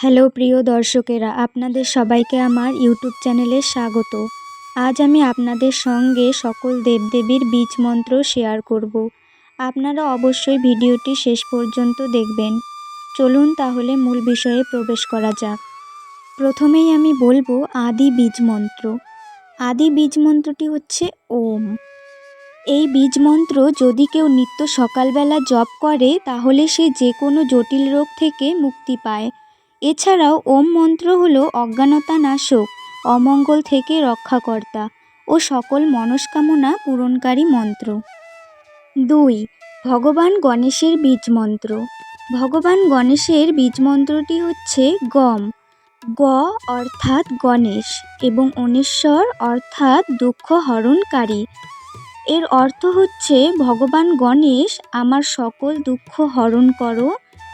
Hello প্রিয় দর্শকেরা, আপনাদের সবাইকে আমার ইউটিউব চ্যানেলে স্বাগত। আজ আমি আপনাদের সঙ্গে সকল দেবদেবীর বীজ মন্ত্র শেয়ার করব। আপনারা অবশ্যই ভিডিওটি শেষ পর্যন্ত দেখবেন। চলুন তাহলে মূল বিষয়ে প্রবেশ করা যাক। প্রথমেই আমি বলবো আদি বীজ মন্ত্র। আদি বীজ মন্ত্রটি হচ্ছে ওম। এই বীজ মন্ত্র যদি কেউ নিত্য সকালবেলা জপ করে তাহলে সে যে কোনো জটিল রোগ থেকে মুক্তি পায়। এছাড়াও ওম মন্ত্র হলো অজ্ঞানতা নাশক, অমঙ্গল থেকে রক্ষাকর্তা ও সকল মনস্কামনা পূরণকারী মন্ত্র। 2. ভগবান গণেশের বীজ মন্ত্র। ভগবান গণেশের বীজ মন্ত্রটি হচ্ছে গম। গ অর্থাৎ গণেশ এবং অনেশ্বর অর্থাৎ দুঃখ হরণকারী। এর অর্থ হচ্ছে ভগবান গণেশ আমার সকল দুঃখ হরণ করো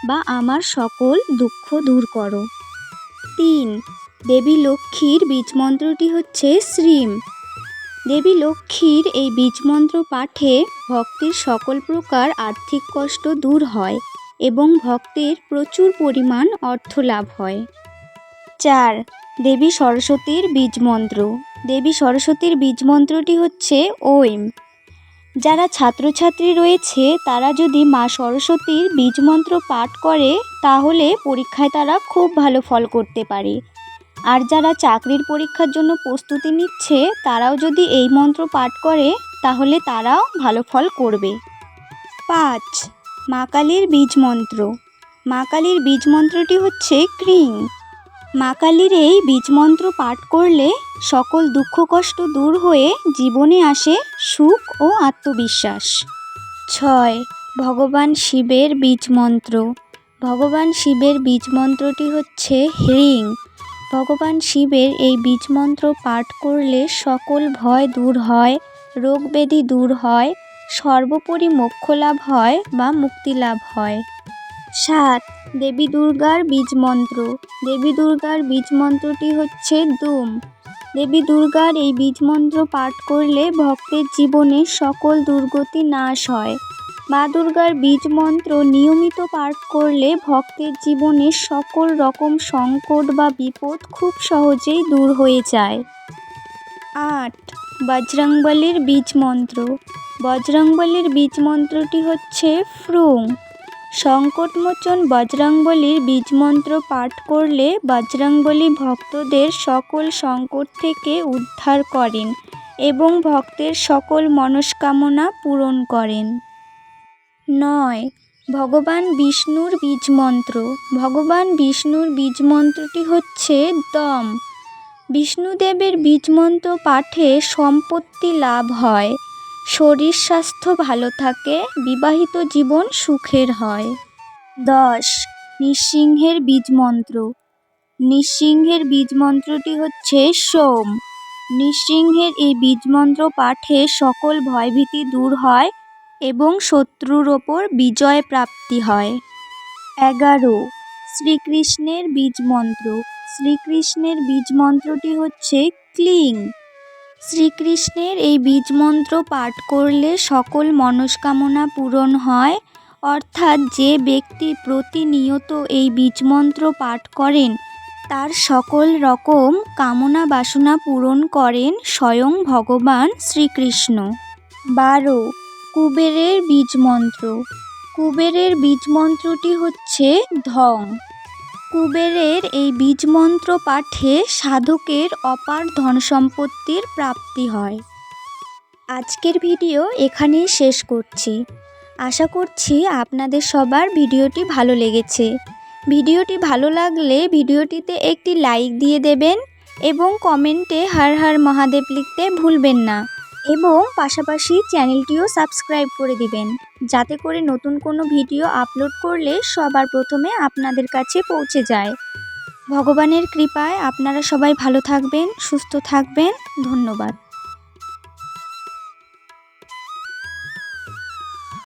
বা আমার সকল দুঃখ দূর করো। 3. দেবী লক্ষ্মীর বীজ মন্ত্রটি হচ্ছে শ্রীম। দেবী লক্ষ্মীর এই বীজ মন্ত্র পাঠে ভক্তের সকল প্রকার আর্থিক কষ্ট দূর হয় এবং ভক্তের প্রচুর পরিমাণ অর্থ লাভ হয়। 4. দেবী সরস্বতীর বীজ মন্ত্র। দেবী সরস্বতীর বীজ মন্ত্রটি হচ্ছে ঐম। যারা ছাত্রছাত্রী রয়েছে তারা যদি মা সরস্বতীর বীজ মন্ত্র পাঠ করে তাহলে পরীক্ষায় তারা খুব ভালো ফল করতে পারে। আর যারা চাকরির পরীক্ষার জন্য প্রস্তুতি নিচ্ছে তারাও যদি এই মন্ত্র পাঠ করে তাহলে তারাও ভালো ফল করবে। 5. মা কালীর বীজ মন্ত্র। মা কালীর বীজ মন্ত্রটি হচ্ছে ক্রিং। মা কালীর এই বীজ মন্ত্র পাঠ করলে সকল দুঃখ কষ্ট দূর হয়ে জীবনে আসে সুখ ও আত্মবিশ্বাস। 6. ভগবান শিবের বীজ মন্ত্র। ভগবান শিবের বীজ মন্ত্রটি হচ্ছে হ্রিং। ভগবান শিবের এই বীজ মন্ত্র পাঠ করলে সকল ভয় দূর হয়, রোগ ব্যাধি দূর হয়, সর্বোপরি মোক্ষ লাভ হয় বা মুক্তি লাভ হয়। 7. দেবী দুর্গার বীজ মন্ত্র। দেবী দুর্গার বীজ মন্ত্রটি হচ্ছে দুম। দেবী দুর্গার এই বীজ মন্ত্র পাঠ করলে ভক্তের জীবনে সকল দুর্গতি নাশ হয়। মা দুর্গার বীজ মন্ত্র নিয়মিত পাঠ করলে ভক্তের জীবনে সকল রকম সংকট বা বিপদ খুব সহজেই দূর হয়ে যায়। 8. বজরংবলীর বীজ মন্ত্র। বজরংবলীর বীজ মন্ত্রটি হচ্ছে ফ্রুং। সংকটমোচন বজরংবলীর বীজ মন্ত্র পাঠ করলে বজরংবলী ভক্তদের সকল সংকট থেকে উদ্ধার করেন এবং ভক্তের সকল মনস্কামনা পূরণ করেন। 9. ভগবান বিষ্ণুর বীজ মন্ত্র। ভগবান বিষ্ণুর বীজ মন্ত্রটি হচ্ছে দম। বিষ্ণুদেবের বীজ মন্ত্র পাঠে সম্পত্তি লাভ হয়, শরীর স্বাস্থ্য ভালো থাকে, বিবাহিত জীবন সুখের হয়। 10. নৃসিংহের বীজ মন্ত্র। নৃসিংহের বীজ মন্ত্রটি হচ্ছে সোম। নৃসিংহের এই বীজ মন্ত্র পাঠে সকল ভয়ভীতি দূর হয় এবং শত্রুর ওপর বিজয় প্রাপ্তি হয়। 11. শ্রীকৃষ্ণের বীজ মন্ত্র। শ্রীকৃষ্ণের বীজ মন্ত্রটি হচ্ছে ক্লিং। শ্রীকৃষ্ণের এই বীজ মন্ত্র পাঠ করলে সকল মনস্কামনা পূরণ হয়, অর্থাৎ যে ব্যক্তি প্রতিনিয়ত এই বীজ মন্ত্র পাঠ করেন তার সকল রকম কামনা বাসনা পূরণ করেন স্বয়ং ভগবান শ্রীকৃষ্ণ। 12. কুবেরের বীজ মন্ত্র। কুবেরের বীজ মন্ত্রটি হচ্ছে ধং। কুবেরের এই বীজ মন্ত্র পাঠে সাধকের অপার ধনসম্পত্তির প্রাপ্তি হয়। আজকের ভিডিও এখানেই শেষ করছি। আশা করছি আপনাদের সবার ভিডিওটি ভালো লেগেছে। ভিডিওটি ভালো লাগলে ভিডিওটিতে একটি লাইক দিয়ে দেবেন এবং কমেন্টে হর হর মহাদেব লিখতে ভুলবেন না এবং পাশাপাশি চ্যানেলটিও সাবস্ক্রাইব করে দিবেন যাতে করে নতুন কোনো ভিডিও আপলোড করলে সবার প্রথমে আপনাদের কাছে পৌঁছে যায়। ভগবানের কৃপায় আপনারা সবাই ভালো থাকবেন, সুস্থ থাকবেন। ধন্যবাদ।